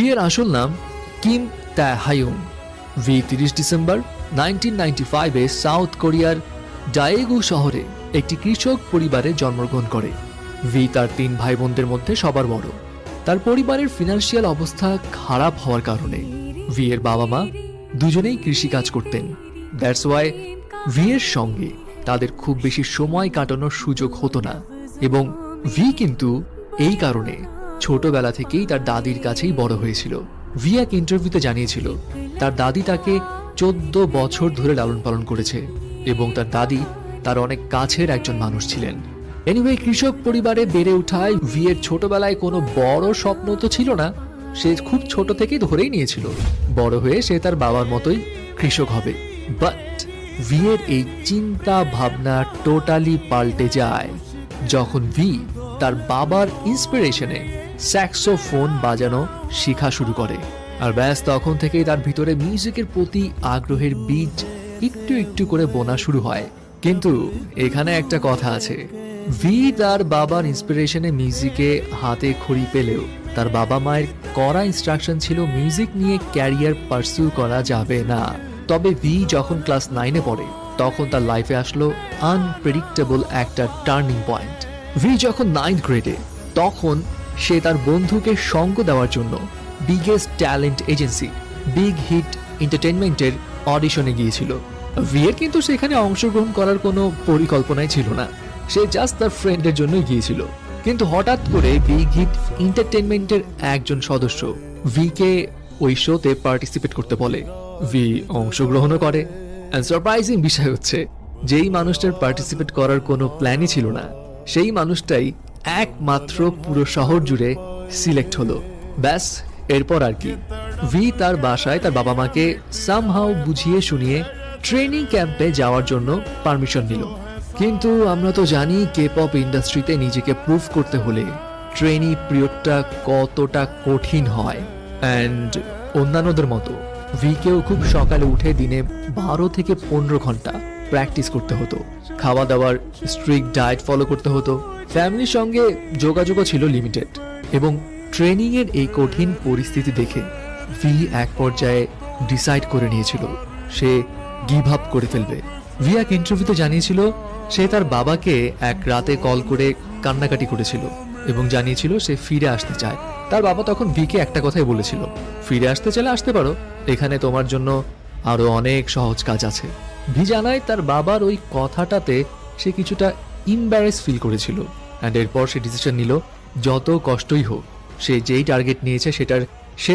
ভিয়ের আসল নাম Kim তাহায়ুং। V 30 December 1995-এ south কোরিয়ার ডায়েগু শহরে একটি কৃষক পরিবারে জন্মগ্রহণ করে। ভি তার 3 ভাই বোনদের মধ্যে সবার বড়। তার পরিবারের ফিনান্সিয়াল অবস্থা খারাপ হওয়ার কারণে ভি এর বাবা মা দুজনেই কৃষিকাজ করতেন। দ্যাটস ওয়াই ভি এর সঙ্গে তাদের খুব বেশি সময় কাটানোর সুযোগ হতো না, এবং ভি কিন্তু এই কারণে ছোটবেলা থেকেই তার দাদির কাছেই বড় হয়েছিল। ভি এক ইন্টারভিউতে জানিয়েছিল তার দাদি তাকে 14 বছর ধরে লালন পালন করেছে এবং তার দাদি তার অনেক কাছের একজন মানুষ ছিলেন। এনিওয়ে, কৃষক পরিবারে বেড়ে ওঠায় ভি এর ছোটবেলায় কোনো বড় স্বপ্ন তো ছিল না। সে খুব ছোট থেকেই ধরেই নিয়েছিল বড় হয়ে সে তার বাবার মতোই কৃষক হবে। বাট ভি এর এই চিন্তা ভাবনা টোটালি পাল্টে যায় যখন ভি তার বাবার ইন্সপিরেশনে স্যাক্সোফোন বাজানো শেখা শুরু করে। আর ব্যাস তখন থেকেই তার ভিতরে মিউজিকের প্রতি আগ্রহের বীজ একটু একটু করে বোনা শুরু হয়। কিন্তু এখানে একটা কথা আছে, ভি তার বাবার ইন্সপিরেশনে মিউজিকে হাতে খড়ি পেলেও তার বাবা মায়ের কড়া ইনস্ট্রাকশন ছিল মিউজিক নিয়ে ক্যারিয়ার পারসিউ করা যাবে না। তবে ভি যখন ক্লাস 9-এ পড়ে তখন তার লাইফে আসলো আনপ্রেডিক্টেবল একটা টার্নিং পয়েন্ট। ভি যখন 9th গ্রেডে তখন সে তার বন্ধুকে সঙ্গ দেওয়ার জন্য biggest talent agency Big Hit এন্টারটেইনমেন্টের অডিশনে গিয়েছিল। ভি এর কিন্তু সেখানে অংশগ্রহণ করার কোনো পরিকল্পনাই ছিল না, সে জাস্ট তার ফ্রেন্ডের জন্যই গিয়েছিল। কিন্তু হঠাৎ করে বিগ হিট এন্টারটেইনমেন্টের একজন সদস্য ভি কে ওই শোতে পার্টিসিপেট করতে বলে। ভি অংশগ্রহণও করে। এন্ড সারপ্রাইজিং বিষয় হচ্ছে, যেই মানুষটার পার্টিসিপেট করার কোনো প্ল্যানই ছিল না সেই মানুষটাই একমাত্র পুরো শহর জুড়ে সিলেক্ট হলো। ব্যাস এরপর আর কি, ভি তার বাসায় তার বাবা মাকে সামহাউ বুঝিয়ে শুনিয়ে ট্রেনিং ক্যাম্পে যাওয়ার জন্য পারমিশন নিল। কিন্তু আমরা তো জানি কে পপ ইন্ডাস্ট্রিতে নিজেকে প্রুভ করতে হলে ট্রেনি পিরিয়ডটা কতটা কঠিন হয়। অ্যান্ড অন্যান্যদের মতো ভিকেও খুব সকালে উঠে দিনে 12 থেকে 15 ঘন্টা প্র্যাকটিস করতে হতো। খাওয়া দাওয়ার স্ট্রিক্ট ডায়েট ফলো করতে হতো। ফ্যামিলির সঙ্গে যোগাযোগও ছিল লিমিটেড। এবং ট্রেনিংয়ের এই কঠিন পরিস্থিতি দেখে ভি এক পর্যায়ে ডিসাইড করে নিয়েছিল সে গিভ আপ করে ফেলবে। ভি এক ইন্টারভিউতে জানিয়েছিল সে তার বাবাকে এক রাতে কল করে কান্নাকাটি করেছিল এবং জানিয়েছিল সে ফিরে আসতে চায়। তার বাবা তখন ভিকে একটা কথাই বলেছিল, ফিরে আসতে চাইলে আসতে পারো, এখানে তোমার জন্য আরো অনেক সহজ কাজ আছে। ভি জানায় তার বাবার ওই কথাটাতে সে কিছুটা ইম্বারেস ফিল করেছিল। অ্যান্ড এরপর সে ডিসিশন নিল যত কষ্টই হোক সে যেই টার্গেট নিয়েছে সেটার